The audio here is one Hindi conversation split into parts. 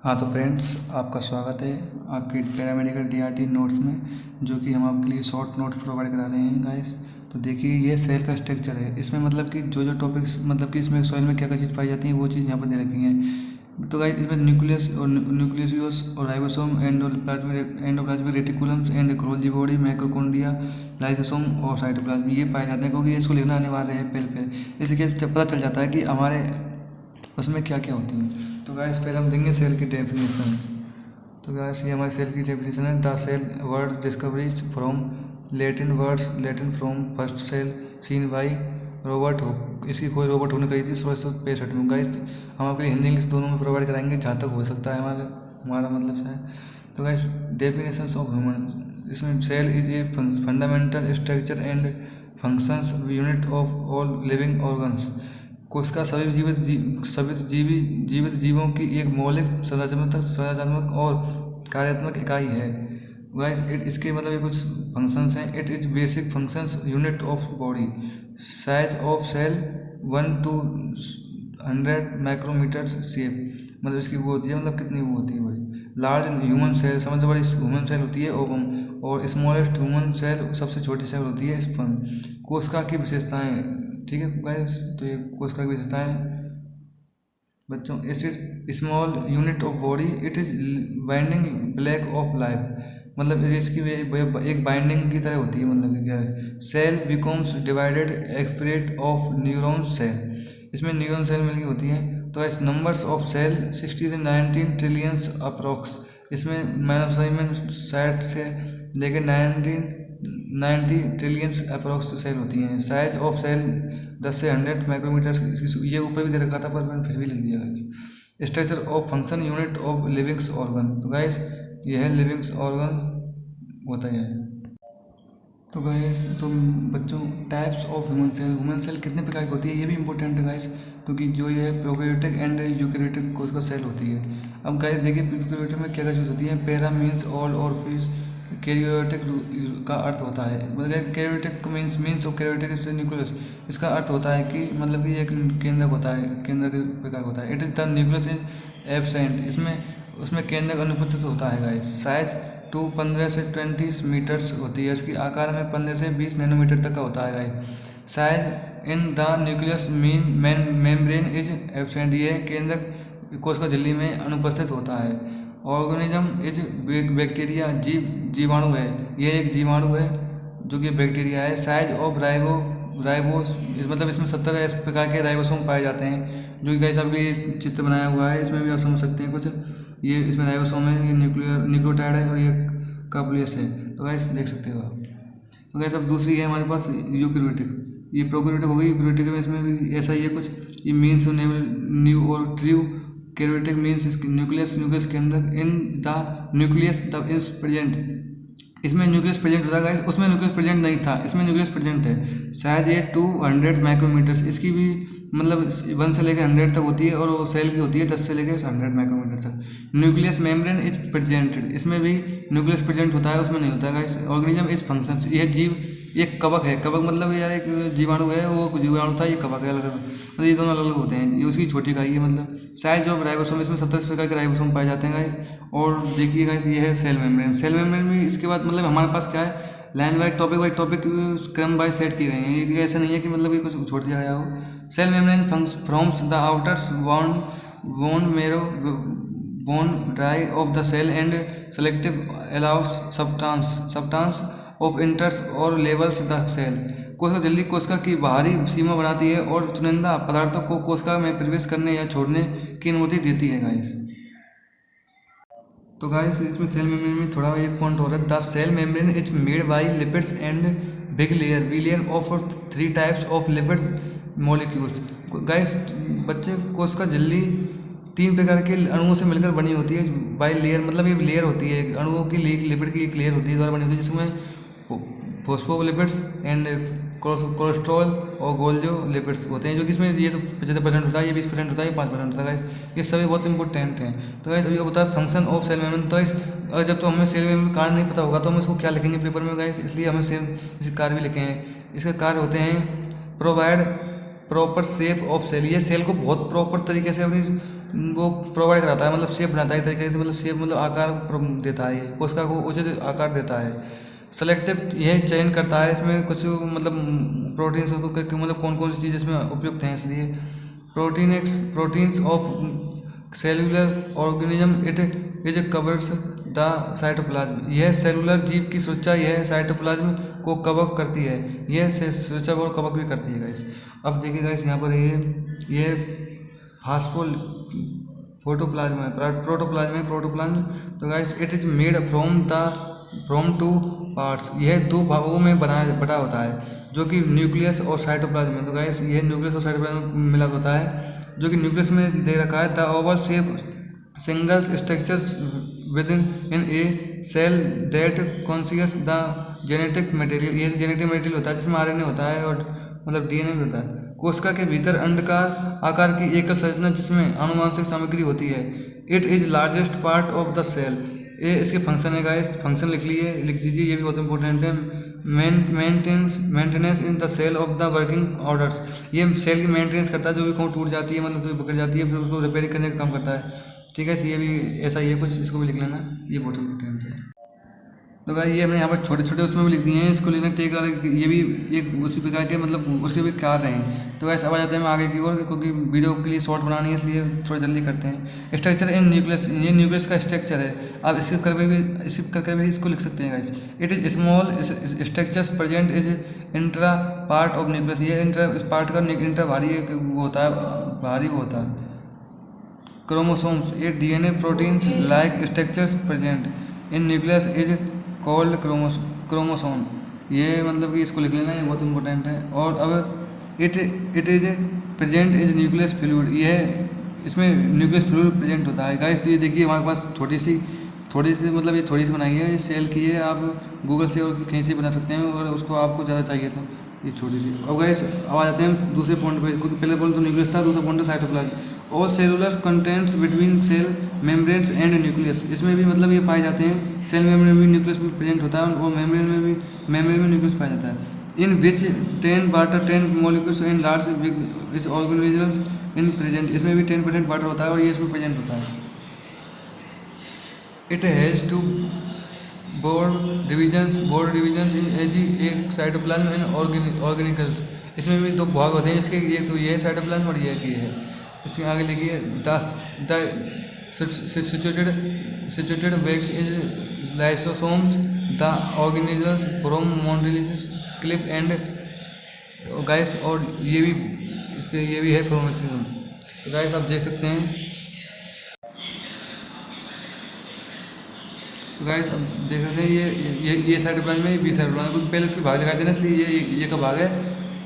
हाँ तो फ्रेंड्स, आपका स्वागत है आपके पैरामेडिकल डीआरटी नोट्स में, जो कि हम आपके लिए शॉर्ट नोट्स प्रोवाइड करा रहे हैं गाइस। तो देखिए, ये सेल का स्ट्रक्चर है। इसमें मतलब कि जो जो टॉपिक्स मतलब कि इसमें सॉइल में क्या क्या चीज़ पाई जाती है वो चीज़ यहाँ पर दे रखी हैं। तो गाइस, इसमें न्यूक्लियस और न्यूक्लियस और ribosome, endoplasmic reticulums and Golgi body, mitochondria, lysosome और साइटोप्लाज्म ये पाए जाते हैं, क्योंकि इसको लिखना अनिवार्य है पहले। इसलिए पता चल जाता है कि हमारे उसमें क्या क्या होती है। तो गाइस, पहले हम देंगे सेल की डेफिनेशन। तो गाइस, ये हमारे सेल की डेफिनेशन है। The cell word discovery from Latin from first cell seen by Robert Hooke. इसकी खोज रॉबर्ट हुक ने करी थी 1665 में। गाइस, हम आपके हिंदी इंग्लिश दोनों में प्रोवाइड कराएंगे जहाँ तक हो सकता है हमारा मतलब से। तो गाइस, डेफिनेशन ऑफ ह्यूमन, इसमें cell is a fundamental structure and functions unit of all living organs. कोशिका सभी जीवित जीवों की एक मौलिक संरचनात्मक और कार्यात्मक इकाई है। गाइस, इसके मतलब ये कुछ फंक्शंस हैं। It is basic functions unit of body. Size of cell 1 to 100 micrometre shape, मतलब इसकी वो होती है, मतलब कितनी वो होती है बड़ी। लार्ज ह्यूमन सेल, सबसे बड़ी ह्यूमन सेल होती है ओवम, और स्मॉलेस्ट ह्यूमन सेल सबसे छोटी सेल होती है स्पर्म। कोशिका की विशेषताएं, ठीक है गाइस। तो ये कोशिका की विशेषताएं बच्चों, it is small unit of body, it is binding black of life, मतलब इसकी एक बाइंडिंग की तरह होती है। मतलब क्या है, cell becomes divided expert of neuron cell, इसमें न्यूरॉन सेल मिलकर होती है। तो इस नंबर्स ऑफ सेल 60 से 19 ट्रिलियंस अप्रॉक्स, इसमें मैनोसाइमन 60 से लेकर 90 ट्रिलियंस अप्रॉक्स सेल होती हैं। साइज ऑफ सेल 10 से 100 माइक्रोमीटर, ये ऊपर भी दे रखा था पर मैंने फिर भी लिख दिया। Structure of function unit of livings organ, तो गाइस ये है लिविंग्स ऑर्गन होता है। तो गाइस, तो बच्चों, टाइप्स ऑफ ह्यूमन सेल कितने प्रकार की होती है ये भी इंपॉर्टेंट है गाइस, क्योंकि जो ये प्रोकैरियोटिक एंड यूकैरियोटिक कोशिका सेल होती है। अब गाइस देखिए, प्रोकैरियोटिक में क्या क्या चीज़ होती है। पैरा मीन्स ऑल और फिश। कैरियोटिक का अर्थ होता है, मतलब karyotic means of karyotic nucleus, इसका अर्थ होता है कि मतलब कि एक केंद्रक होता है, केंद्र के प्रकार होता है। It is the nucleus is absent, उसमें केंद्रक अनुपस्थित होता है गाइस। साइज 15 से 20 मीटर्स होती है, इसकी आकार में 15 से 20 नैनोमीटर तक का होता है guys. Size in the nucleus membrane is absent, ये केंद्रक कोशिका झिल्ली में अनुपस्थित होता है। ऑर्गेनिज्म इज बैक्टीरिया, जीवाणु है, ये एक जीवाणु है जो कि बैक्टीरिया है। साइज ऑफ राइबोस, मतलब इसमें 70 प्रकार के राइबोसोम पाए जाते हैं, जो कि गाइस अभी चित्र बनाया हुआ है, इसमें भी आप समझ सकते हैं कुछ। ये इसमें राइबोसोम है, ये न्यूक्लियोटाइड है, और ये कार्बोक्सिलेज है। तो गाइस देख सकते हो आप। तो गाइस अब दूसरी है हमारे पास यूकैरियोटिक, ये प्रोकैरियोटिक हो गई। यूकैरियोटिक में इसमें भी ऐसा ही है कुछ। ये मीन्स न्यू और ट्रू। कैरियोटिक मीन्स न्यूक्लियस के अंदर in the nucleus the is present, इसमें न्यूक्लियस प्रेजेंट होता है गाइस, उसमें न्यूक्लियस प्रेजेंट नहीं था, इसमें न्यूक्लियस प्रेजेंट है। शायद ये 200 माइक्रोमीटर्स, इसकी भी मतलब 1 से लेकर 100 तक होती है, और वो सेल की होती है 10 से लेकर 100 माइक्रोमीटर तक। न्यूक्लियस मेम्ब्रेन इज प्रेजेंटेड, इसमें भी न्यूक्लियस प्रेजेंट होता है, उसमें नहीं होता है गाइस। ऑर्गेनिज्म इज फंक्शंस, यह जीव एक कवक है। कवक मतलब यार एक जीवाणु है, वो जीवाणु था, ये कवक है, अलग मतलब ये दोनों अलग अलग होते हैं। ये उसकी छोटी इकाई है। मतलब साइज ऑफ राइबोसोम, इसमें 70 प्रकार के राइबोसोम पाए जाते हैं गाइस। और देखिए गाइस, ये है सेल मेम्ब्रेन। सेल मेम्ब्रेन भी इसके बाद मतलब हमारे पास क्या है, लाइन वाइज टॉपिक क्रम वाइज सेट किए गए हैं। ये ऐसा नहीं है कि मतलब ये कुछ छोड़ दिया गया हो। Cell membrane forms the outers boundary of the cell and selective allows substance of enters और लेवल्स द सेल। कोशिका झिल्ली कोशिका की बाहरी सीमा बनाती है और चुनिंदा पदार्थों को कोशिका में प्रवेश करने या छोड़ने की अनुमति देती है गाइस। तो गाइस, इसमें सेल मेम्ब्रेन में थोड़ा एक पॉइंट हो रहा है। The cell membrane is made by lipids and bilayer of 3 types of lipid molecules. Guys बच्चे, कोशिका झिल्ली 3 प्रकार के अणुओं से मिलकर बनी होती है। बाय लेयर मतलब ये लेयर होती है, अणुओं की लिपिड की एक लेयर होती है द्वारा बनी होती है, जिसमें फोस्फोलिपिड्स एंड कोलेस्ट्रॉल और गोल्गोलिपिड्स होते हैं, जो कि इसमें ये तो 75% होता है, ये 20% होता है, ये 5% होता है। ये सभी बहुत इंपॉर्टेंट हैं। तो गाइस अभी बताया फंक्शन ऑफ सेल मेम्ब्रेन। तो अगर जब तो हमें सेल मेम्ब्रेन कार्य नहीं पता होगा तो हम इसको क्या लिखेंगे पेपर में गाइस, इसलिए हमें सेम इसके कार्य भी लिखे हैं। इसके कार्य होते हैं, provide proper shape of cell, ये सेल को बहुत प्रॉपर तरीके से अपनी वो प्रोवाइड कराता है, मतलब शेप बनाता है एक तरीके से, मतलब शेप मतलब आकार देता है, ये कोशिका को उचित आकार देता है। सेलेक्टिव यह चयन करता है, इसमें कुछ मतलब प्रोटीन्स मतलब कौन कौन सी चीज़ इसमें उपयुक्त हैं, इसलिए proteins of cellular organism it is covers the cytoplasm, यह सेलुलर जीव की सुरक्षा यह साइटोप्लाज्म को कवर करती है, यह सुरक्षा और कवर भी करती है गाइस। अब देखिए गाइस यहाँ पर ये फोटोप्लाज्म है, प्रोटोप्लाज्म। तो guys it is made from two parts, यह दो भागों में बटा होता है, जो कि न्यूक्लियस और साइटोप्लाज्म है। तो गाइस ये न्यूक्लियस और साइटोप्लाज्म मिला होता है, जो कि न्यूक्लियस में दे रखा है the oval shape single structure within a cell that contains the genetic material, ये जेनेटिक मटेरियल होता है जिसमें आरएनए होता है और मतलब डीएनए भी होता है। कोशिका के भीतर अंडाकार आकार की एकल संरचना जिसमें आनुवंशिक सामग्री होती है। It is largest part of the cell, ये इसके फंक्शन है गाइस, फंक्शन लिख दीजिए, ये भी बहुत इंपॉर्टेंट है। Maintenance in the cell of the working orders, ये सेल की मेंटेनेंस करता है, जो भी कहूँ टूट जाती है मतलब जो भी पकड़ जाती है फिर उसको रिपेयर करने का काम करता है। ठीक है, ये भी ऐसा ही है कुछ, इसको भी लिख लेना, ये बहुत इंपॉर्टेंट है। तो गाइस ये हमने यहाँ पर छोटे छोटे उसमें भी लिख दिए हैं, इसको लेना टेक और ये भी एक उसी प्रकार के मतलब उसके भी कार्य हैं। तो गाइस अब आ जाते हैं हम आगे की ओर, क्योंकि वीडियो के लिए शॉर्ट बनानी है इसलिए थोड़ा जल्दी करते हैं। स्ट्रक्चर इन न्यूक्लियस, ये न्यूक्लियस का स्ट्रक्चर है, आप स्किप करके भी इसको लिख सकते हैं guys. It is small structures present is intra part of nucleus, ये इस पार्ट का इंट्रा भारी होता है। क्रोमोसोम्स, ये DNA proteins like structures present in nucleus is called chromosome, ये मतलब कि इसको लिख लेना, ये बहुत इंपॉर्टेंट है। और अब it is present is nucleus fluid, यह इसमें न्यूक्लियस फ्लूइड प्रेजेंट होता है गाइस। तो ये देखिए हमारे पास थोड़ी सी मतलब ये थोड़ी सी बनाई है, इस सेल की है, आप गूगल से और कहीं से बना सकते हैं, और उसको आपको ज़्यादा चाहिए तो ये छोटी सी। अब गाइस अब आ जाते हैं दूसरे पॉइंट पे, क्योंकि पहले बोले तो न्यूक्लियस था, दूसरा पॉइंट है साइटोप्लाज्म। और cellular contents between cell membranes and nucleus, इसमें भी मतलब ये पाए जाते हैं, सेल मेम्ब्रेन में भी न्यूक्लियस भी प्रेजेंट होता है और मेम्ब्रेन में न्यूक्लियस पाया जाता है। इन विच 10 molecules in large organisms in present, इसमें भी 10% वाटर होता है और ये इसमें प्रेजेंट होता है। It has two broad divisions in as एक साइटोप्लाज्म एंड ऑर्गेनिकल्स, इसमें भी दो भाग होते हैं इसके, एक तो ये है साइटोप्लाज्म और ये है। इसके आगे लिखिए the situated bags is lysosomes the organelles from monolysis clip and guys, और ये भी है फ्रोमेसिज्म। तो गाइस आप देख सकते हैं, तो गाइस अब देख सकते हैं ये साइटोप्लाज्म है, बी साइटोप्लाज्म, पहले इसके भाग दिखाई देना, इसलिए ये का भाग है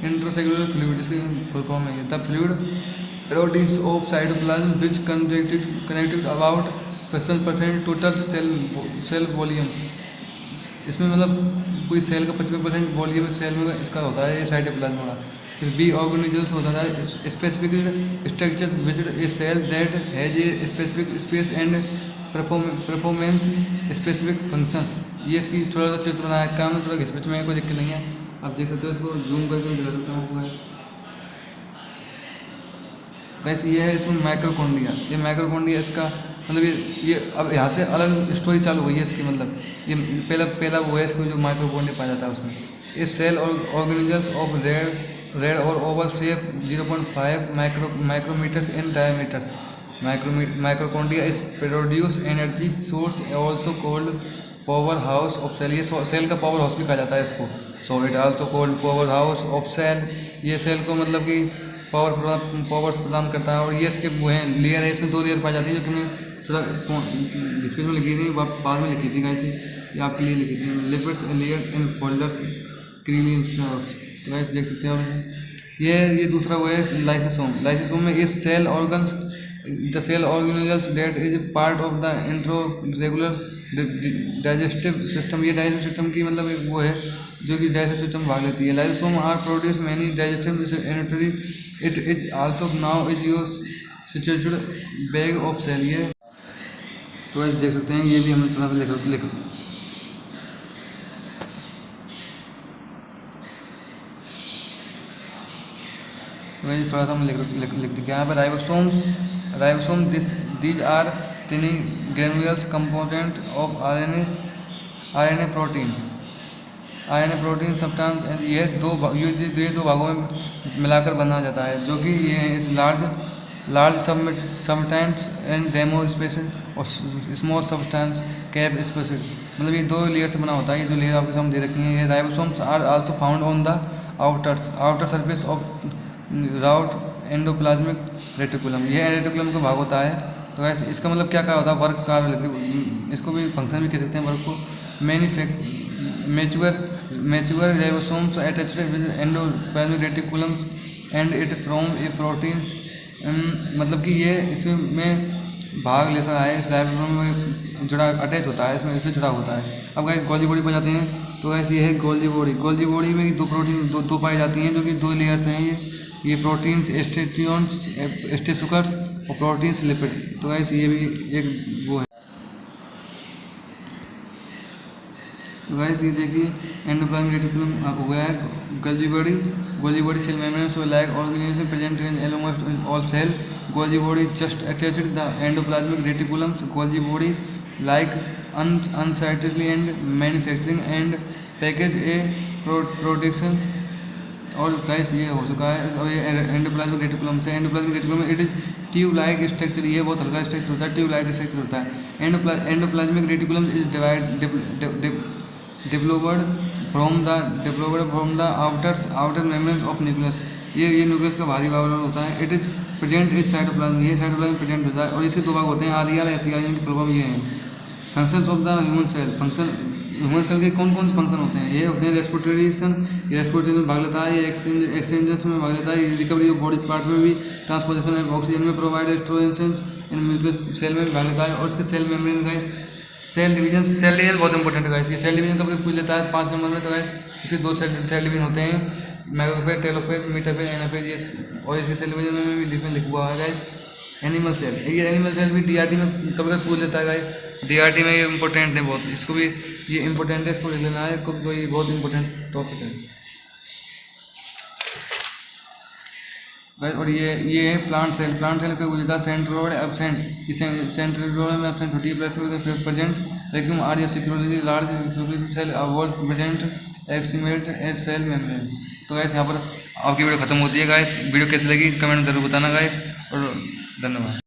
इंट्रासेलुलर फ्लूइड, इसकी फुल फॉर्म है the fluid proteins of cytoplasm which connected about 55% total sale volume, इसमें मतलब कोई सेल का 55% वॉल्यूम सेल में इसका होता है, ये साइटोप्लाज्म का। फिर बी ऑर्गेनिजल्स होता है specific structures which a cell that has a specific space and performance specific functions, ये इसकी थोड़ा सा चित्र बनाया काम है, थोड़ा घिसपिच में कोई दिक्कत नहीं है, आप देख सकते हो, इसको जूम करके भी दिखा सकता हूँ आपको गाइस। ये है इसमें माइक्रोकोंडिया, ये माइक्रोकोंडिया इसका मतलब ये अब यहाँ से अलग स्टोरी चालू हुई है इसकी, मतलब ये पहला वो है इसको जो माइक्रोकोंडिया पाया जाता है उसमें। इस सेल और ऑर्गेनिजल्स ऑफ रेड और oval shape 0.5 micrometers in diameters, माइक्रोकोंडिया is produce energy source also called power house of cell, ये सेल का पावर हाउस भी कहा जाता है इसको। So it also called power house of cell, ये सेल को मतलब कि पावर्स प्रदान करता है। और ये इसके वो हैं लेयर है, इसमें 2 लेयर पाई जाती है, जो कि मैं थोड़ा डिस्प्ले में लिखी थी, बाद में लिखी थी गाइस, ये आपके लिए लिखी थी, लिपिड्स लेयर इन फोल्डर्स क्रीलिंग्स। तो गाइस देख सकते हैं ये दूसरा वो है लाइसोसोम में इस cell organs the cell organelles that is part of the intracellular digestive system, ये डाइजेस्टिव सिस्टम की मतलब एक वो है जो कि डाइजेस्टिव सिस्टम भाग लेती है। Lysosome are produce many digestive energy, it is also now is your situated bag of cell, ये तो ऐसे देख सकते हैं, ये भी हमने थोड़ा सा लिख तो ये थोड़ा सा हम लिख दिया यहाँ पे ribosome these are tiny granulars component of RNA protein substance. ये दो भागों में मिलाकर बनाया जाता है, जो कि ये इस large substance and demo species और स्मॉल सबस्टेंस कैप स्पेसिस। मतलब ये दो लेयर से बना होता है। ये जो लेयर आपके सामने दे रखी है, ये ribosomes are also found on the outer surface of rough endoplasmic reticulum. ये रेटिकुलम का भाग होता है। तो गाइस इसका मतलब क्या होता है, वर्क कार्य, इसको भी फंक्शन भी कह सकते हैं वर्क को। Mature ribosomes attached with endoplasmic reticulum and it from A proteins. मतलब कि ये इसमें भाग ले सकता है, इस राइबोसोम में जुड़ा अटैच होता है, इसमें इससे जुड़ा होता है। अब गाइस गोल्जी बॉडी पर जाते हैं। तो गाइस ये है गोल्जी बॉडी में दो प्रोटीन दो पाई जाती हैं, जो कि दो लेयर्स हैं। ये प्रोटीन्स स्टेसुकर्स और प्रोटीन्स लिपिड। तो गाइस ये भी एक वो है। तो गाइस ये देखिए एंडोप्लाज्मिक रेटिकुलम हो गया है। Golgi body cell membrane so like organism present in almost all cell. Golgi body just attached the endoplasmic reticulum. Golgi body like unsightly and manufacturing and package a production. और गाइस ये हो चुका है। और ये एंडोप्लाज्मिक रेटिकुलम से endoplasmic reticulum it is tube like structure. ये बहुत हल्का स्ट्रक्चर होता है, ट्यूब लाइक स्ट्रक्चर होता है। Endoplasmic reticulum is developed from the outer membrane of nucleus। ये न्यूक्लियस का बाहरी भाग होता है। It is present is cytoplasm. ये साइटोप्लाज्म प्रेजेंट होता है। और इसके दो भाग होते हैं, आर एस इनकी प्रॉब्लम ये है। Functions of the human cell के कौन कौन से फंक्शन होते हैं? ये होते हैं रेस्पिरेशन में भाग लेता है, ये एक्सचेंजेस में भाग लेता है, रिकवरी ऑफ बॉडी पार्ट में भी, ट्रांसपोर्टेशन ऑक्सीजन में, प्रोवाइड स्टोरेंस इन न्यूक्लियस सेल में भी भाग लेता है। और इसके सेल मेम्ब्रेन का सेल डिवीजन बहुत इंपॉर्टेंट है गाइस। ये सेल डिवीजन तो पूछ लेता है 5 नंबर में। तो गाइस इसके दो सेल डिवीजन होते हैं, मैक्रोफेज, टेलोफेज, मेटाफेज, एनाफेज। ये और इसके सेल डिवीजन में भी लिखा हुआ है गाइस एनिमल सेल। ये एनिमल सेल भी डीआरटी में कभी कभी पूछ लेता है गाइस। डीआरटी में ये इंपॉर्टेंट है बहुत, इसको भी ये इंपॉर्टेंट है, इसको लिख लेना है क्योंकि ये बहुत इंपॉर्टेंट टॉपिक है गाइस। और ये है प्लांट सेल का पूछ लेता है सेंट्रोइड एब्सेंट। इस सेंट्रोइड में एब्सेंट होती है, प्रेजेंट वैक्यूम आर या security large cell evolve present except at cell membranes. तो गाइस यहाँ पर आपकी वीडियो खत्म होती है गाइस। वीडियो कैसी लगी कमेंट जरूर बताना गाइस, और धन्यवाद।